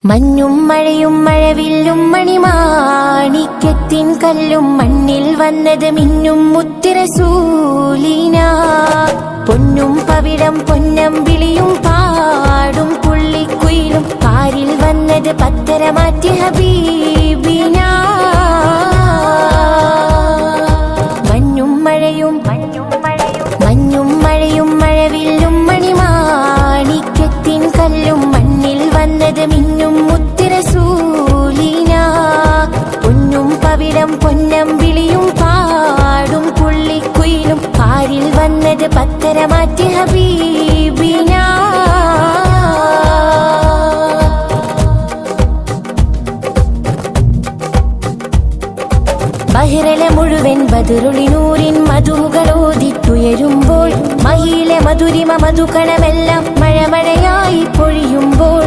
മഞ്ഞും മഴയും മഴവില്ലും മണിമാണിക്യത്തിൻ കല്ലും മണ്ണിൽ വന്നത് മിന്നും മുത്തുറസൂലിന. പൊന്നും പവിഴം പൊന്നം വിളിയും പാടും പുള്ളിക്കുയിലും കാരിൽ വന്നത് പത്തര മാറ്റി ഹബീബിന. മഞ്ഞും മഴയും മഴവില്ലും മണിമാണിക്യത്തിൻ കല്ലും മണ്ണിൽ വന്നത് മിന്നും മുത്തുറസൂലിന. പൊന്നും പവിഴം പൊന്നം വിളിയും പാടും പുള്ളിക്കുയിലും കാരിൽ വന്നത് പത്തര മാറ്റി ഹബീബിന. ബഹിറല മുഴുവൻ ബദറുളിനൂരിൻ മധുകളോദിത്തുയരുമ്പോൾ മഹിയിലെ മധുരിമ മധുകണമെല്ലാം മഴമഴയായി പൊഴിയുമ്പോൾ